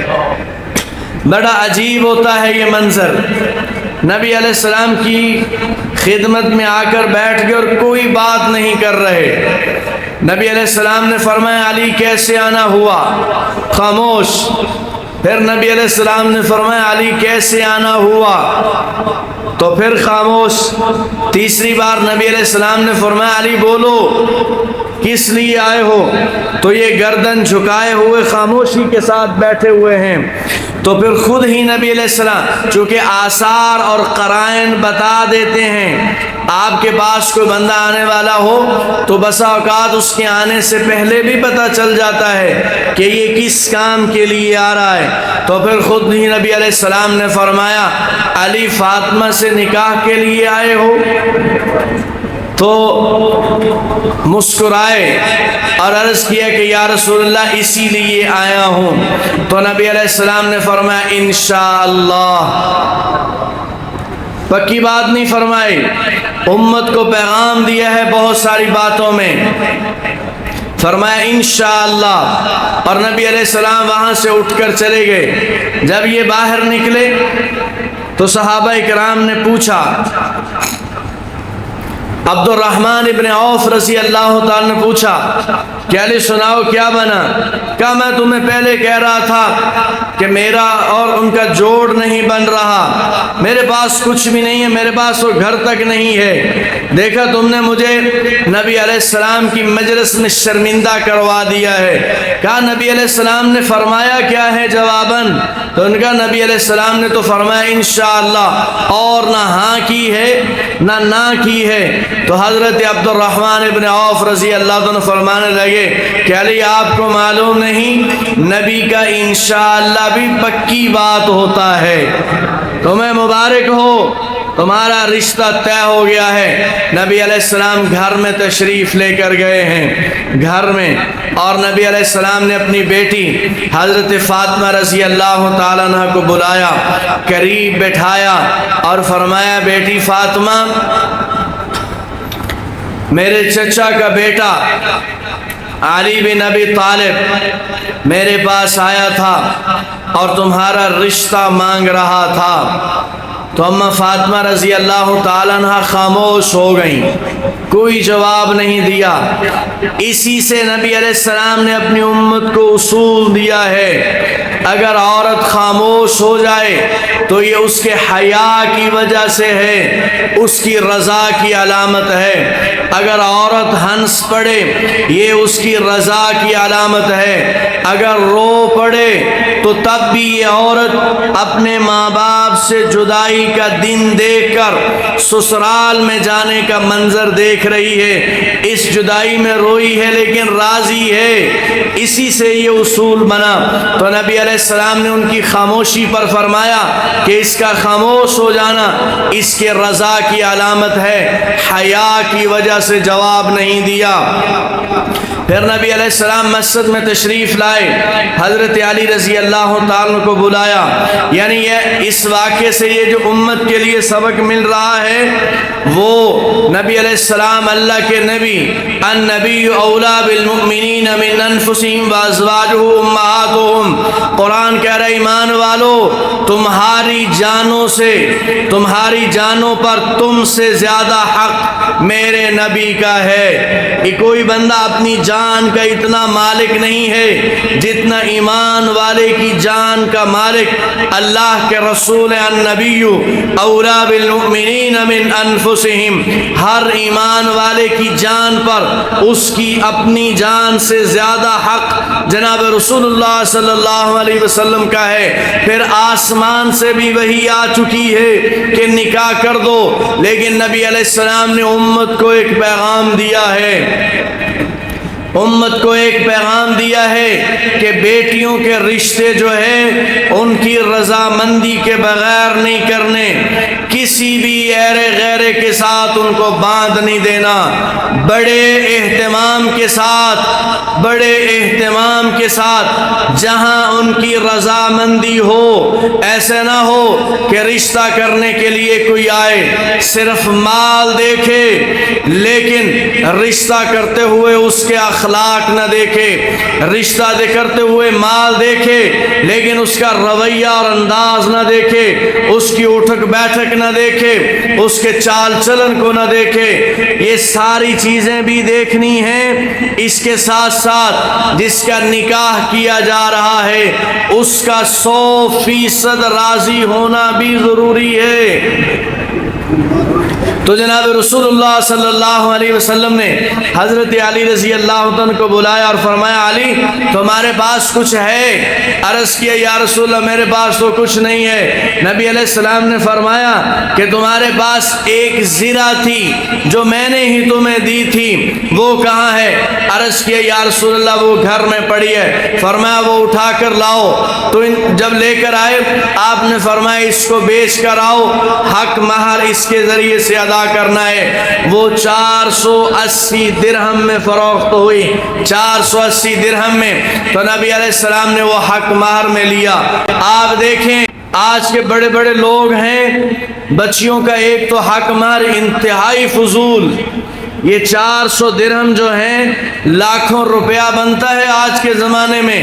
بڑا عجیب ہوتا ہے یہ منظر، نبی علیہ السلام کی خدمت میں آ کر بیٹھ گئے اور کوئی بات نہیں کر رہے۔ نبی علیہ السلام نے فرمایا علی کیسے آنا ہوا؟ خاموش۔ پھر نبی علیہ السلام نے فرمایا علی کیسے آنا ہوا؟ تو پھر خاموش۔ تیسری بار نبی علیہ السلام نے فرمایا علی بولو کس لیے آئے ہو؟ تو یہ گردن جھکائے ہوئے خاموشی کے ساتھ بیٹھے ہوئے ہیں۔ تو پھر خود ہی نبی علیہ السلام چونکہ آثار اور قرائن بتا دیتے ہیں، آپ کے پاس کوئی بندہ آنے والا ہو تو بسا اوقات اس کے آنے سے پہلے بھی پتہ چل جاتا ہے کہ یہ کس کام کے لیے آ رہا ہے۔ تو پھر خود ہی نبی علیہ السلام نے فرمایا علی فاطمہ سے نکاح کے لیے آئے ہو؟ تو مسکرائے اور عرض کیا کہ یا رسول اللہ اسی لیے آیا ہوں۔ تو نبی علیہ السلام نے فرمایا انشاءاللہ، پکی بات نہیں فرمائی، امت کو پیغام دیا ہے بہت ساری باتوں میں، فرمایا انشاءاللہ، اور نبی علیہ السلام وہاں سے اٹھ کر چلے گئے۔ جب یہ باہر نکلے تو صحابہ کرام نے پوچھا، عبد الرحمن ابن عوف رضی اللہ تعالیٰ نے پوچھا کہ علی سناؤ کیا بنا؟ کہا میں تمہیں پہلے کہہ رہا تھا کہ میرا اور ان کا جوڑ نہیں بن رہا، میرے پاس کچھ بھی نہیں ہے، میرے پاس وہ گھر تک نہیں ہے، دیکھا تم نے مجھے نبی علیہ السلام کی مجلس میں شرمندہ کروا دیا ہے۔ کہا نبی علیہ السلام نے فرمایا کیا ہے جواباً؟ تو ان کا نبی علیہ السلام نے تو فرمایا انشاءاللہ، اور نہ ہاں کی ہے نہ کی ہے۔ تو حضرت عبد الرحمن ابن عوف رضی اللہ عنہ فرمانے لگے کہ علی آپ کو معلوم نہیں نبی کا انشاءاللہ بھی پکی بات ہوتا ہے، تمہیں مبارک ہو، تمہارا رشتہ طے ہو گیا ہے۔ نبی علیہ السلام گھر میں تشریف لے کر گئے ہیں، گھر میں، اور نبی علیہ السلام نے اپنی بیٹی حضرت فاطمہ رضی اللہ تعالیٰ عنہ کو بلایا، قریب بٹھایا اور فرمایا بیٹی فاطمہ، میرے چچا کا بیٹا علی بن ابی طالب میرے پاس آیا تھا اور تمہارا رشتہ مانگ رہا تھا۔ تو اماں فاطمہ رضی اللہ تعالیٰ عنہ خاموش ہو گئیں، کوئی جواب نہیں دیا۔ اسی سے نبی علیہ السلام نے اپنی امت کو اصول دیا ہے، اگر عورت خاموش ہو جائے تو یہ اس کے حیا کی وجہ سے ہے، اس کی رضا کی علامت ہے۔ اگر عورت ہنس پڑے یہ اس کی رضا کی علامت ہے، اگر رو پڑے تو تب بھی یہ عورت اپنے ماں باپ سے جدائی کا دن دیکھ کر سسرال میں جانے کا منظر دیکھ رہی ہے، اس جدائی میں روئی ہے لیکن راضی ہے، اسی سے یہ اصول بنا۔ تو نبی علیہ السلام نے ان کی خاموشی پر فرمایا کہ اس کا خاموش ہو جانا اس کے رضا کی علامت ہے، حیا کی وجہ سے جواب نہیں دیا۔ پھر نبی علیہ السلام مسجد میں تشریف لائے، حضرت علی رضی اللہ تعالیٰ کو بلایا، یعنی یہ اس واقعے سے یہ جو امت کے لیے سبق مل رہا ہے وہ نبی علیہ السلام اللہ کے نبی، النبی اولا بالمؤمنین من انفسہم وازواجہ امہاتہم، قرآن کہہ رہا ہے ایمان والو تمہاری جانوں سے، تمہاری جانوں پر تم سے زیادہ حق میرے نبی کا ہے۔ کہ کوئی بندہ اپنی جان کا اتنا مالک نہیں ہے جتنا ایمان والے کی جان کا مالک اللہ کے رسول النبی اولا بالمؤمنین من انفسہم، ہر ایمان والے کی جان پر اس کی اپنی جان سے زیادہ حق جناب رسول اللہ صلی اللہ علیہ وسلم کا ہے۔ پھر آسمان سے بھی وحی آ چکی ہے کہ نکاح کر دو، لیکن نبی علیہ السلام نے امت کو ایک پیغام دیا ہے، امت کو ایک پیغام دیا ہے کہ بیٹیوں کے رشتے جو ہیں ان کی رضامندی کے بغیر نہیں کرنے، کسی بھی ایرے غیرے کے ساتھ ان کو باندھ نہیں دینا، بڑے اہتمام کے ساتھ، بڑے اہتمام کے ساتھ جہاں ان کی رضامندی ہو، ایسے نہ ہو کہ رشتہ کرنے کے لیے کوئی آئے صرف مال دیکھے لیکن رشتہ کرتے ہوئے اس کے اخلاق نہ دیکھے، رشتہ کرتے ہوئے مال دیکھے لیکن اس کا رویہ اور انداز نہ دیکھے، اس کی اٹھک بیٹھک نہ دیکھے، اس کے چال چلن کو نہ دیکھے، یہ ساری چیزیں بھی دیکھنی ہیں۔ اس کے ساتھ ساتھ جس کا نکاح کیا جا رہا ہے اس کا 100% راضی ہونا بھی ضروری ہے۔ تو جناب رسول اللہ صلی اللہ علیہ وسلم نے حضرت علی رضی اللہ عنہ کو بلایا اور فرمایا علی تمہارے پاس کچھ ہے؟ عرض کیا یا رسول اللہ میرے پاس تو کچھ نہیں ہے۔ نبی علیہ السلام نے فرمایا کہ تمہارے پاس ایک زرہ تھی جو میں نے ہی تمہیں دی تھی، وہ کہاں ہے؟ عرض کیا یا رسول اللہ وہ گھر میں پڑی ہے۔ فرمایا وہ اٹھا کر لاؤ۔ تو جب لے کر آئے آپ نے فرمایا اس کو بیچ کر آؤ، حق مہر اس کے ذریعے سے ادا کرنا ہے۔ وہ 480 درہم میں فروخت ہوئی، 480 درہم میں۔ تو نبی علیہ السلام نے وہ حق مہر میں لیا۔ آپ دیکھیں آج کے بڑے بڑے لوگ ہیں، بچیوں کا ایک تو حق مہر انتہائی فضول، یہ 400 درہم جو ہیں لاکھوں روپیہ بنتا ہے آج کے زمانے میں۔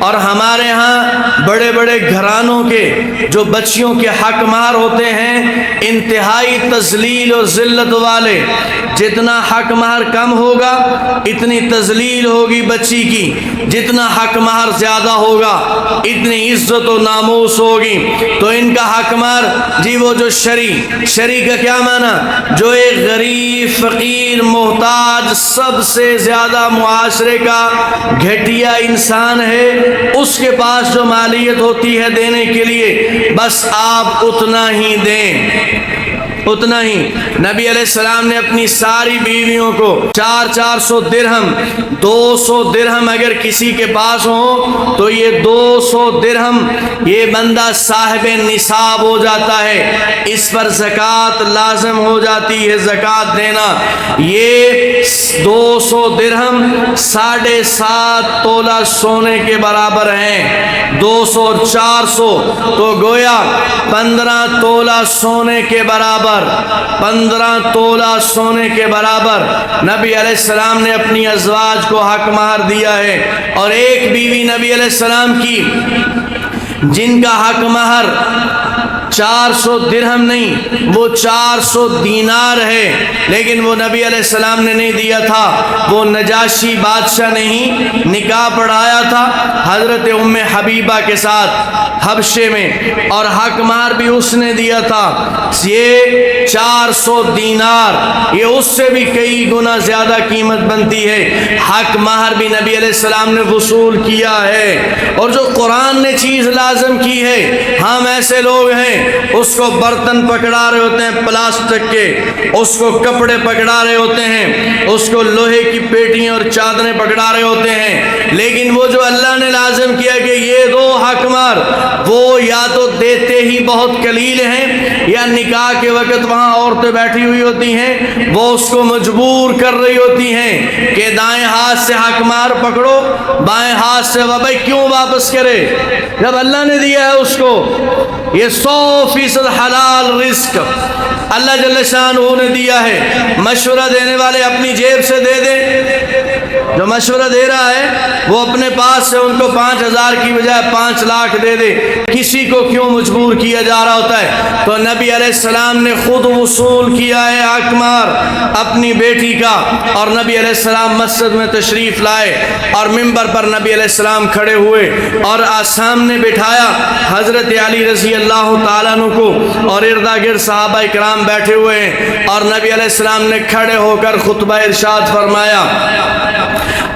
اور ہمارے ہاں بڑے بڑے گھرانوں کے جو بچیوں کے حق مہر ہوتے ہیں انتہائی تذلیل اور ذلت والے، جتنا حق مہر کم ہوگا اتنی تذلیل ہوگی بچی کی، جتنا حق مہر زیادہ ہوگا اتنی عزت و ناموس ہوگی۔ تو ان کا حق مہر جی وہ جو شری کا کیا معنی؟ جو ایک غریب فقیر محتاج سب سے زیادہ معاشرے کا گھٹیا انسان ہے، اس کے پاس جو مالیت ہوتی ہے دینے کے لیے بس آپ اتنا ہی دیں، اتنا ہی۔ نبی علیہ السلام نے اپنی ساری بیویوں کو 400 درہم، 200 درہم اگر کسی کے پاس ہو تو یہ 200 درہم یہ بندہ صاحب نصاب ہو جاتا ہے، اس پر زکوٰۃ لازم ہو جاتی ہے، زکوٰۃ دینا۔ یہ 200 درہم 7.5 تولہ سونے کے برابر ہیں، 200 اور 400 تو گویا 15 تولہ سونے کے برابر، 15 تولہ سونے کے برابر نبی علیہ السلام نے اپنی ازواج کو حق مہر دیا ہے۔ اور ایک بیوی نبی علیہ السلام کی جن کا حق مہر 400 درہم نہیں وہ 400 دینار ہے، لیکن وہ نبی علیہ السلام نے نہیں دیا تھا، وہ نجاشی بادشاہ نے ہی نکاح پڑھایا تھا حضرت ام حبیبہ کے ساتھ حبشے میں، اور حق مہر بھی اس نے دیا تھا۔ یہ 400 دینار یہ اس سے بھی کئی گنا زیادہ قیمت بنتی ہے، حق مہر بھی نبی علیہ السلام نے وصول کیا ہے۔ اور جو قرآن نے چیز لازم کی ہے، ہم ایسے لوگ ہیں اس کو برتن پکڑا رہے ہوتے ہیں پلاسٹک کے، اس کو کپڑے پکڑا رہے ہوتے ہیں، اس کو لوہے کی پیٹیاں اور چادریں پکڑا رہے ہوتے ہیں، لیکن وہ جو اللہ نے لازم کیا کہ یہ دو حق مہر، وہ یا تو دیتے ہی بہت قلیل ہیں یا نکاح کے وقت وہاں عورتیں بیٹھی ہوئی ہوتی ہیں، وہ اس کو مجبور کر رہی ہوتی ہیں کہ دائیں ہاتھ سے حق مہر پکڑو، بائیں ہاتھ سے بھائی کیوں واپس کرے جب اللہ نے دیا ہے اس کو۔ یہ 100% حلال رزق اللہ جل شانہ نے دیا ہے۔ مشورہ دینے والے اپنی جیب سے دے دیں، جو مشورہ دے رہا ہے وہ اپنے پاس سے ان کو 5,000 کی بجائے 5 لاکھ دے دے، کسی کو کیوں مجبور کیا جا رہا ہوتا ہے؟ تو نبی علیہ السلام نے خود وصول کیا ہے حق مہر اپنی بیٹی کا، اور نبی علیہ السلام مسجد میں تشریف لائے اور منبر پر نبی علیہ السلام کھڑے ہوئے اور سامنے بٹھایا حضرت علی رضی اللہ تعالیٰ عنہ کو، اور اردا گرد صحابہ کرام بیٹھے ہوئے ہیں، اور نبی علیہ السلام نے کھڑے ہو کر خطبہ ارشاد فرمایا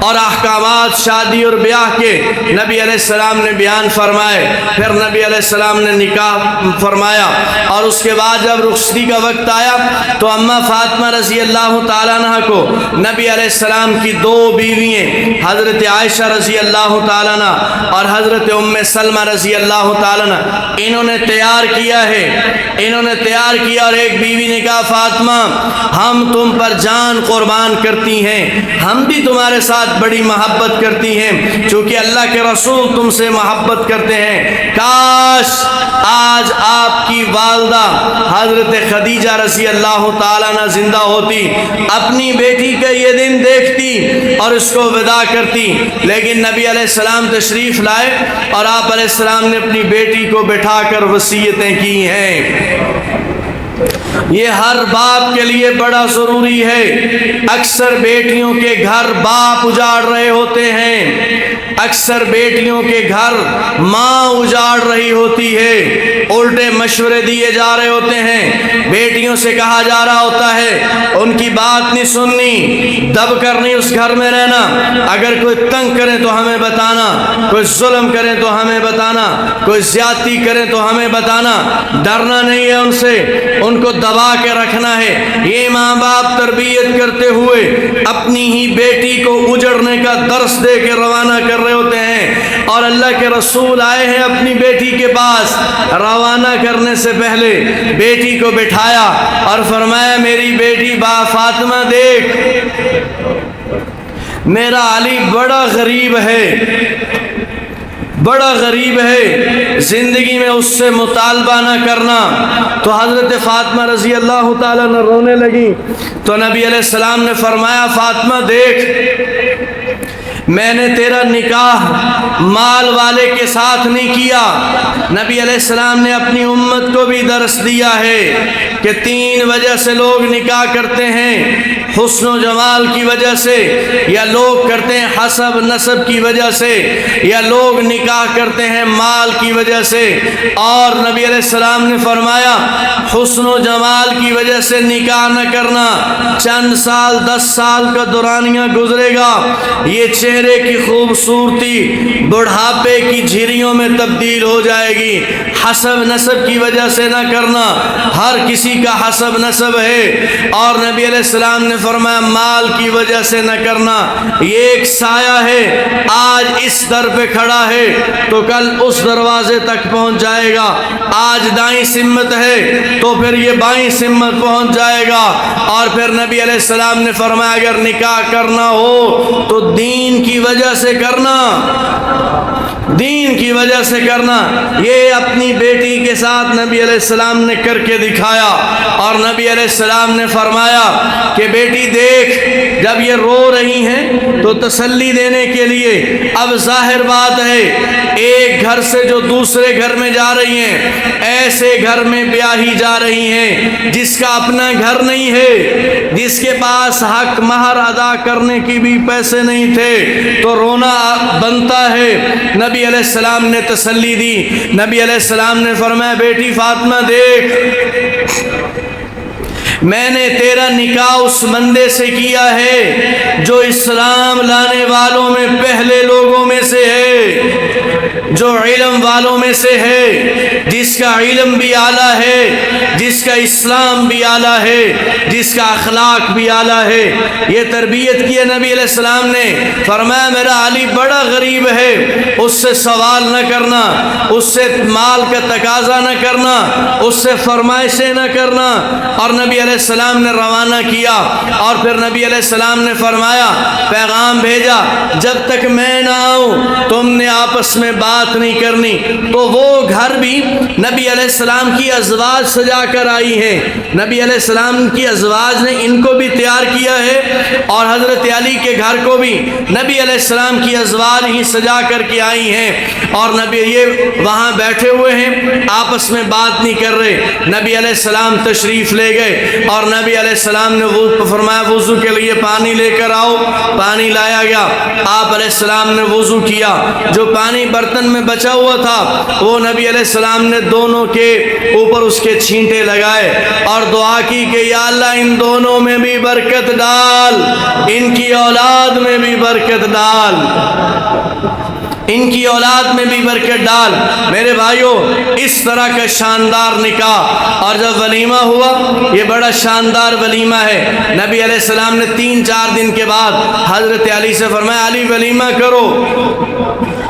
اور احکامات شادی اور بیاہ کے نبی علیہ السلام نے بیان فرمائے۔ پھر نبی علیہ السلام نے نکاح فرمایا، اور اس کے بعد جب رخصتی کا وقت آیا تو اماں فاطمہ رضی اللہ تعالیٰ عنہ کو نبی علیہ السلام کی 2 بیوییں حضرت عائشہ رضی اللہ تعالیٰ عنہ اور حضرت ام سلمہ رضی اللہ تعالیٰ عنہ انہوں نے تیار کیا ہے، انہوں نے تیار کیا، اور ایک بیوی نے کہا فاطمہ ہم تم پر جان قربان کرتی ہیں، ہم بھی تمہارے ساتھ بڑی محبت کرتی ہیں، چونکہ اللہ کے رسول تم سے محبت کرتے ہیں، کاش آج آپ کی والدہ حضرت خدیجہ رضی اللہ تعالیٰ عنہ زندہ ہوتی، اپنی بیٹی کا یہ دن دیکھتی اور اس کو وداع کرتی۔ لیکن نبی علیہ السلام تشریف لائے اور آپ علیہ السلام نے اپنی بیٹی کو بٹھا کر وصیتیں کی ہیں۔ یہ ہر باپ کے لیے بڑا ضروری ہے۔ اکثر بیٹیوں کے گھر باپ اجاڑ رہے ہوتے ہیں، اکثر بیٹیوں کے گھر ماں اجاڑ رہی ہوتی ہے، الٹے مشورے دیے جا رہے ہوتے ہیں، بیٹیوں سے کہا جا رہا ہوتا ہے ان کی بات نہیں سننی، دب کر نہیں اس گھر میں رہنا، اگر کوئی تنگ کرے تو ہمیں بتانا، کوئی ظلم کرے تو ہمیں بتانا، کوئی زیادتی کرے تو ہمیں بتانا، ڈرنا نہیں ہے ان سے، ان کو دبا کے رکھنا ہے۔ یہ ماں باپ تربیت کرتے ہوئے اپنی ہی بیٹی کو اجڑنے کا درس دے کے روانہ کر رہے ہوتے ہیں، اور اللہ کے رسول آئے ہیں اپنی بیٹی کے پاس، روانہ کرنے سے پہلے بیٹی کو بٹھایا اور فرمایا میری بیٹی با فاطمہ دیکھ، میرا علی بڑا غریب ہے، بڑا غریب ہے، زندگی میں اس سے مطالبہ نہ کرنا۔ تو حضرت فاطمہ رضی اللہ تعالیٰ نے رونے لگی، تو نبی علیہ السلام نے فرمایا فاطمہ دیکھ، میں نے تیرا نکاح مال والے کے ساتھ نہیں کیا۔ نبی علیہ السلام نے اپنی امت کو بھی درس دیا ہے کہ 3 وجہ سے لوگ نکاح کرتے ہیں، حسن و جمال کی وجہ سے، یا لوگ کرتے ہیں حسب نسب کی وجہ سے، یا لوگ نکاح کرتے ہیں مال کی وجہ سے، اور نبی علیہ السلام نے فرمایا حسن و جمال کی وجہ سے نکاح نہ کرنا، چند سال 10 سال کا دورانیہ گزرے گا، یہ چہرے کی خوبصورتی بڑھاپے کی جھریوں میں تبدیل ہو جائے گی۔ حسب نسب کی وجہ سے نہ کرنا، ہر کسی کا حسب نسب ہے، اور نبی علیہ السلام نے فرمایا مال کی وجہ سے نہ کرنا، یہ ایک سایہ ہے، آج اس در پہ کھڑا ہے تو کل اس دروازے تک پہنچ جائے گا، آج دائیں سمت ہے تو پھر یہ بائیں سمت پہنچ جائے گا۔ اور پھر نبی علیہ السلام نے فرمایا اگر نکاح کرنا ہو تو دین کی وجہ سے کرنا، دین کی وجہ سے کرنا۔ یہ اپنی بیٹی کے ساتھ نبی علیہ السلام نے کر کے دکھایا، اور نبی علیہ السلام نے فرمایا کہ بیٹی دیکھ، جب یہ رو رہی ہیں تو تسلی دینے کے لیے اب ظاہر بات ہے ایک گھر سے جو دوسرے گھر میں جا رہی ہیں، ایسے گھر میں بیاہی جا رہی ہیں جس کا اپنا گھر نہیں ہے، جس کے پاس حق مہر ادا کرنے کی بھی پیسے نہیں تھے، تو رونا بنتا ہے۔ نبی علیہ السلام نے تسلی دی، نبی علیہ السلام نے فرمایا بیٹی فاطمہ دیکھ، میں نے تیرا نکاح اس بندے سے کیا ہے جو اسلام لانے والوں میں پہلے لوگوں میں سے ہے، جو علم والوں میں سے ہے، جس کا علم بھی اعلیٰ ہے، جس کا اسلام بھی اعلیٰ ہے، جس کا اخلاق بھی اعلیٰ ہے۔ یہ تربیت کی ہے نبی علیہ السلام نے، فرمایا میرا علی بڑا غریب ہے، اس سے سوال نہ کرنا، اس سے مال کا تقاضا نہ کرنا، اس سے فرمائشیں نہ کرنا۔ اور نبی علیہ السلام نے روانہ کیا، اور پھر نبی علیہ السلام نے فرمایا پیغام بھیجا جب تک میں نہ آؤں تم نے آپس میں بات نہیں کرنی۔ تو وہ گھر بھی نبی علیہ السلام کی ازواج سجا کر آئی ہیں، نبی علیہ السلام کی ازواج نے ان کو بھی تیار کیا ہے، اور حضرت علی کے گھر کو بھی نبی علیہ السلام کی ازواج ہی سجا کر کے آئی ہیں، اور نبی یہ وہاں بیٹھے ہوئے ہیں آپس میں بات نہیں کر رہے۔ نبی علیہ السلام تشریف لے گئے، اور نبی علیہ السلام نے فرمایا وضو کے لیے پانی لے کر آؤ، پانی لایا گیا، آپ علیہ السلام نے وضو کیا، جو پانی برتن میں بچا ہوا تھا وہ نبی علیہ السلام نے دونوں کے اوپر اس کے چھینٹے لگائے، اور دعا کی کہ یا اللہ ان دونوں میں بھی برکت ڈال، ان کی اولاد میں بھی برکت ڈال، ان کی اولاد میں بھی برکت ڈال۔ میرے بھائیوں اس طرح کا شاندار نکاح، اور جب ولیمہ ہوا یہ بڑا شاندار ولیمہ ہے۔ نبی علیہ السلام نے 3-4 دن کے بعد حضرت علی سے فرمایا علی ولیمہ کرو،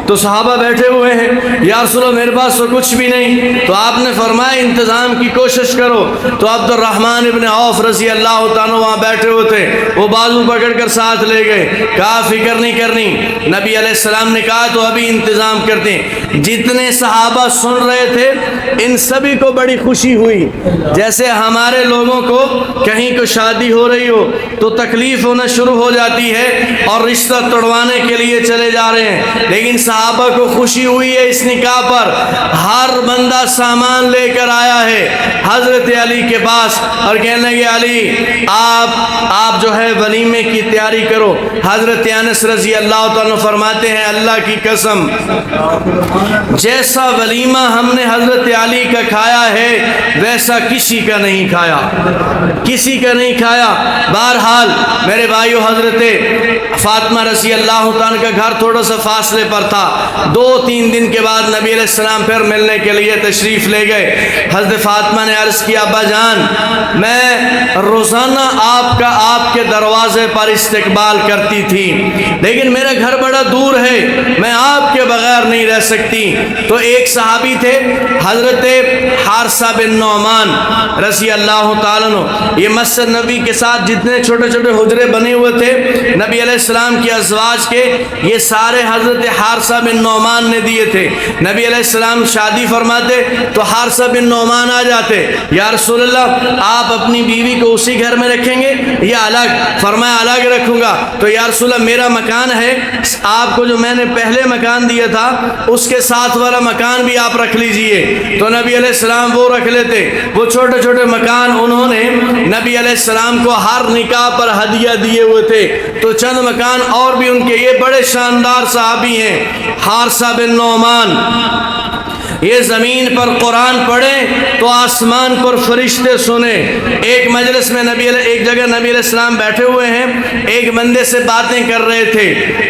تو صحابہ بیٹھے ہوئے ہیں، یا رسول اللہ میرے پاس تو کچھ بھی نہیں، تو آپ نے فرمایا انتظام کی کوشش کرو۔ تو عبد الرحمن ابن عوف رضی اللہ تعالیٰ وہاں بیٹھے ہوئے تھے، وہ بازو پکڑ کر ساتھ لے گئے، کہا فکر نہیں کرنی۔ نبی علیہ السلام نے کہا تو ابھی انتظام کرتے ہیں۔ جتنے صحابہ سن رہے تھے ان سبھی کو بڑی خوشی ہوئی، جیسے ہمارے لوگوں کو کہیں کو شادی ہو رہی ہو تو تکلیف ہونا شروع ہو جاتی ہے اور رشتہ توڑوانے کے لیے چلے جا رہے ہیں، لیکن صحابہ صحابہ کو خوشی ہوئی ہے اس نکاح پر، ہر بندہ سامان لے کر آیا ہے حضرت علی کے پاس اور کہنے لگے علی آپ جو ہے ولیمے کی تیاری کرو۔ حضرت انس رضی اللہ تعالیٰ فرماتے ہیں اللہ کی قسم جیسا ولیمہ ہم نے حضرت علی کا کھایا ہے ویسا کسی کا نہیں کھایا، کسی کا نہیں کھایا۔ بہرحال میرے بھائیو، حضرت فاطمہ رضی اللہ تعالیٰ کا گھر تھوڑا سا فاصلے پر تھا۔ 2-3 دن کے بعد نبی علیہ السلام پھر ملنے کے لیے تشریف لے گئے۔ حضرت فاطمہ نے عرض کیا ابا جان میں روزانہ آپ کے دروازے پر استقبال کرتی تھی، لیکن میرا گھر بڑا دور ہے، میں آپ کے بغیر نہیں رہ سکتی۔ تو ایک صحابی تھے حضرت حارثہ بن نعمان رضی اللہ تعالیٰ عنہ، یہ مسجد نبی کے ساتھ جتنے چھوٹے چھوٹے حجرے بنے ہوئے تھے نبی علیہ السلام کی ازواج کے، یہ سارے حضرت حارثہ بن نعمان نے دیے تھے۔ نبی علیہ السلام شادی فرماتے تو حارثہ بن نعمان آ جاتے، یا رسول اللہ آپ اپنی بیوی کو اسی گھر میں رکھیں گے یا الگ؟ فرمایا الگ رکھوں گا۔ تو یا رسول اللہ میرا مکان ہے، آپ کو جو میں نے پہلے مکان دیا تھا اس کے ساتھ والا مکان بھی آپ رکھ لیجئے۔ تو نبی علیہ السلام وہ رکھ لیتے۔ وہ چھوٹے چھوٹے مکان انہوں نے نبی علیہ السلام کو ہر نکاح پر ہدیہ دیے ہوئے تھے۔ تو چند مکان اور بھی ان کے، یہ بڑے شاندار صحابی ہیں حارثہ بن نعمان، یہ زمین پر قرآن پڑھیں تو آسمان پر فرشتے سنیں۔ ایک مجلس میں ایک جگہ نبی علیہ السلام بیٹھے ہوئے ہیں، ایک بندے سے باتیں کر رہے تھے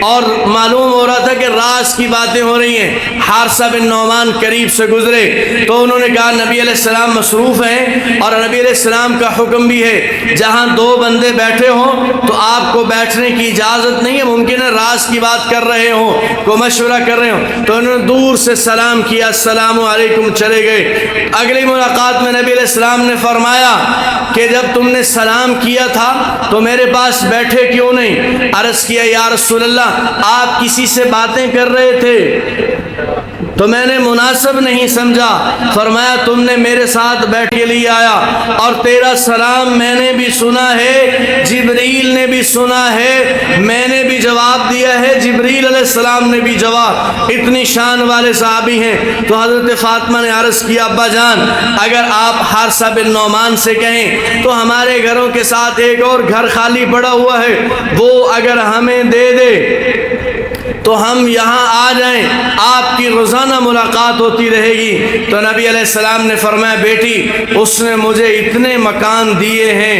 اور معلوم ہو رہا تھا کہ راز کی باتیں ہو رہی ہیں۔ حارثہ بن نعمان قریب سے گزرے تو انہوں نے کہا نبی علیہ السلام مصروف ہیں اور نبی علیہ السلام کا حکم بھی ہے جہاں 2 بندے بیٹھے ہوں تو آپ کو بیٹھنے کی اجازت نہیں ہے، ممکن ہے راز کی بات کر رہے ہوں، کوئی مشورہ کر رہے ہوں۔ تو انہوں نے دور سے سلام کیا، السلام علیکم، چلے گئے۔ اگلی ملاقات میں نبی علیہ السلام نے فرمایا کہ جب تم نے سلام کیا تھا تو میرے پاس بیٹھے کیوں نہیں؟ عرض کیا یا رسول اللہ آپ کسی سے باتیں کر رہے تھے تو میں نے مناسب نہیں سمجھا۔ فرمایا تم نے میرے ساتھ بیٹھ کے لیے آیا اور تیرا سلام میں نے بھی سنا ہے، جبریل نے بھی سنا ہے، میں نے بھی جواب دیا ہے، جبریل علیہ السلام نے بھی جواب۔ اتنی شان والے صحابی ہیں۔ تو حضرت فاطمہ نے عرض کیا ابا جان اگر آپ حارثہ بن نعمان سے کہیں تو ہمارے گھروں کے ساتھ ایک اور گھر خالی پڑا ہوا ہے، وہ اگر ہمیں دے دے تو ہم یہاں آ جائیں، آپ کی روزانہ ملاقات ہوتی رہے گی۔ تو نبی علیہ السلام نے فرمایا بیٹی اس نے مجھے اتنے مکان دیے ہیں،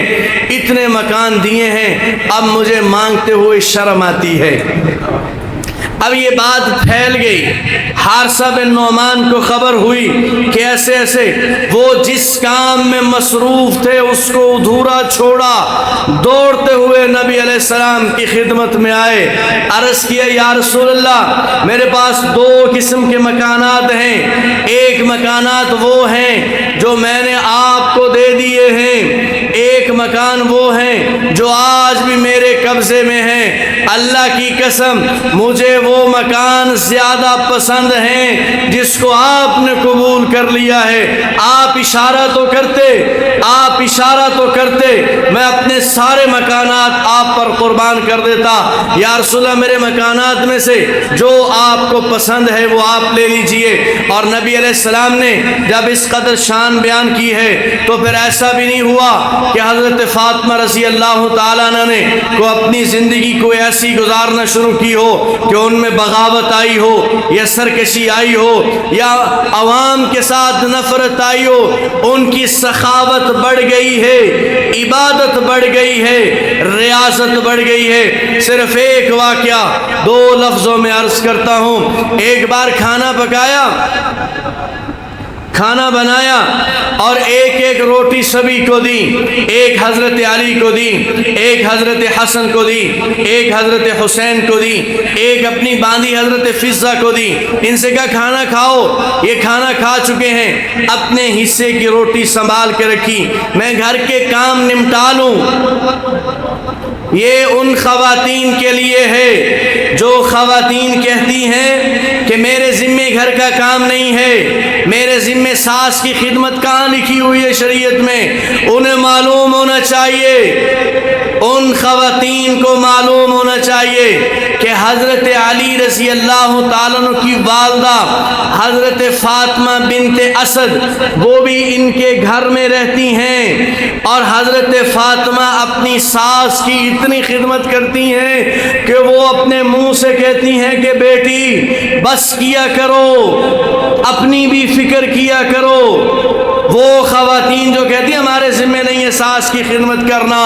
اتنے مکان دیے ہیں، اب مجھے مانگتے ہوئے شرم آتی ہے۔ اب یہ بات پھیل گئی، حارثہ بن نعمان کو خبر ہوئی کہ ایسے ایسے، وہ جس کام میں مصروف تھے اس کو ادھورا چھوڑا، دوڑتے ہوئے نبی علیہ السلام کی خدمت میں آئے۔ عرض کیا یا رسول اللہ میرے پاس 2 قسم کے مکانات ہیں، ایک مکانات وہ ہیں جو میں نے آپ کو دے دیے ہیں، ایک مکان وہ ہیں جو آج بھی میرے قبضے میں ہیں۔ اللہ کی قسم مجھے وہ مکان زیادہ پسند ہیں جس کو آپ نے قبول کر لیا ہے۔ آپ اشارہ تو کرتے، آپ اشارہ تو کرتے، میں اپنے سارے مکانات آپ پر قربان کر دیتا۔ یا رسول اللہ میرے مکانات میں سے جو آپ کو پسند ہے وہ آپ لے لیجئے۔ اور نبی علیہ السلام نے جب اس قدر شان بیان کی ہے تو پھر ایسا بھی نہیں ہوا کہ حضرت فاطمہ رضی اللہ تعالیٰ عنہ نے کو اپنی زندگی کو ایسی گزارنا شروع کی ہو کہ ان میں بغاوت آئی ہو یا سرکشی آئی ہو یا عوام کے ساتھ نفرت آئی ہو۔ ان کی سخاوت بڑھ گئی ہے، عبادت بڑھ گئی ہے، ریاست بڑھ گئی ہے۔ صرف ایک واقعہ 2 لفظوں میں عرض کرتا ہوں۔ ایک بار کھانا پکایا، کھانا بنایا اور ایک روٹی سبھی کو دی، ایک حضرت علی کو دی، ایک حضرت حسن کو دی، ایک حضرت حسین کو دی، ایک اپنی باندھی حضرت فضہ کو دی۔ ان سے کہا کھانا کھاؤ، یہ کھانا کھا چکے ہیں، اپنے حصے کی روٹی سنبھال کے رکھی، میں گھر کے کام نمٹا لوں۔ یہ ان خواتین کے لیے ہے جو خواتین کہتی ہیں کہ میرے ذمے گھر کا کام نہیں ہے، میرے ذمے ساس کی خدمت کہاں لکھی ہوئی ہے شریعت میں؟ انہیں معلوم ہونا چاہیے ان خواتین کو معلوم ہونا چاہیے کہ حضرت علی رضی اللہ تعالیٰ عنہ کی والدہ حضرت فاطمہ بنت اسد وہ بھی ان کے گھر میں رہتی ہیں، اور حضرت فاطمہ اپنی ساس کی اتنی خدمت کرتی ہیں کہ وہ اپنے منہ سے کہتی ہیں کہ بیٹی بس کیا کرو، اپنی بھی فکر کیا کرو۔ وہ خواتین جو کہتی ہیں ہمارے ذمہ نہیں ہے ساس کی خدمت کرنا،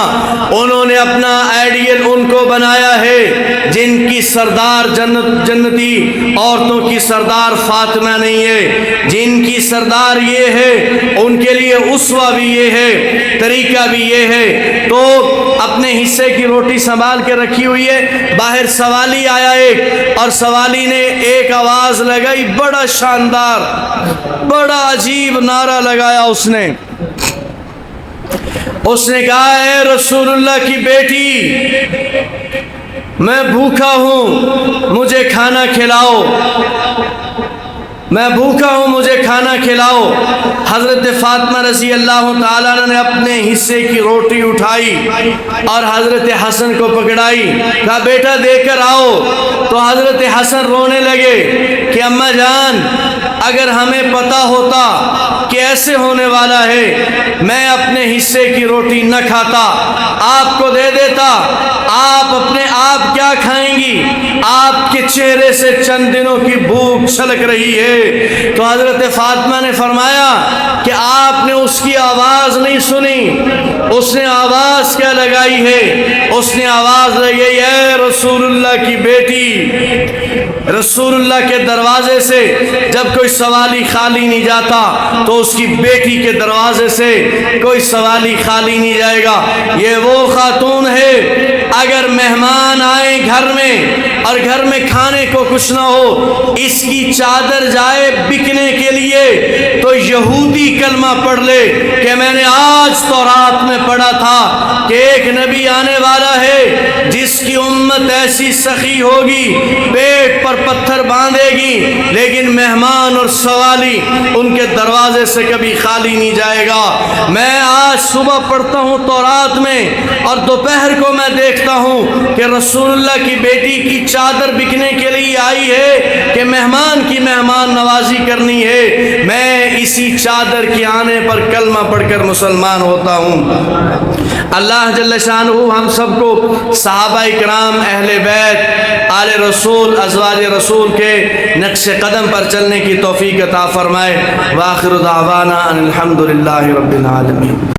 انہوں نے اپنا آئیڈیل ان کو بنایا ہے جن کی سردار جنتی عورتوں کی سردار فاطمہ نہیں ہے، جن کی سردار یہ ہے، ان کے لیے اسوہ بھی یہ ہے، طریقہ بھی یہ ہے۔ تو اپنے حصے کی روٹی سنبھال کے رکھی ہوئی ہے، باہر سوالی آیا ایک، اور سوالی نے ایک آواز لگائی، بڑا شاندار بڑا عجیب نعرہ لگایا۔ اس نے کہا اے رسول اللہ کی بیٹی، میں بھوکا ہوں مجھے کھانا کھلاؤ، میں بھوکا ہوں مجھے کھانا کھلاؤ۔ حضرت فاطمہ رضی اللہ تعالیٰ نے اپنے حصے کی روٹی اٹھائی اور حضرت حسن کو پکڑائی، کہا بیٹا دے کر آؤ۔ تو حضرت حسن رونے لگے کہ اماں جان اگر ہمیں پتا ہوتا کہ ایسے ہونے والا ہے میں اپنے حصے کی روٹی نہ کھاتا، آپ کو دے دیتا، آپ اپنے آپ کیا کھائیں گی؟ آپ کے چہرے سے چند دنوں کی بھوک چھلک رہی ہے۔ تو حضرت فاطمہ نے فرمایا کہ آپ نے اس کی آواز نہیں سنی، اس نے آواز کیا لگائی ہے؟ اس نے آواز لگائی اے رسول اللہ کی بیٹی۔ رسول اللہ کے دروازے سے جب کوئی سوالی خالی نہیں جاتا تو اس کی بیٹی کے دروازے سے کوئی سوالی خالی نہیں جائے گا۔ یہ وہ خاتون ہے اگر مہمان آئے گھر میں اور گھر میں کھانے کو کچھ نہ ہو، اس کی چادر جائے بکنے کے لیے تو یہودی کلمہ پڑھ لے کہ میں نے آج تورات میں پڑھا تھا کہ ایک نبی آنے والا ہے جس کی امت ایسی سخی ہوگی پیٹ پر پتھر باندھے گی، لیکن مہمان اور سوالی ان کے دروازے سے کبھی خالی نہیں جائے گا۔ میں آج صبح پڑھتا ہوں تورات میں اور دوپہر کو میں دیکھتا ہوں کہ رسول اللہ کی بیٹی کی چادر بکنے کے لیے آئی ہے کہ مہمان کی مہمان نوازی کرنی ہے۔ میں اسی چادر کے آنے پر کلمہ پڑھ کر مسلمان ہوتا ہوں۔ اللہ جل شانہ ہم سب کو صحابہ کرام، اہل بیت، آل رسول، ازواج رسول کے نقش قدم پر چلنے کی توفیق عطا فرمائے۔ وآخر دعوانا ان الحمد للہ رب العالمین۔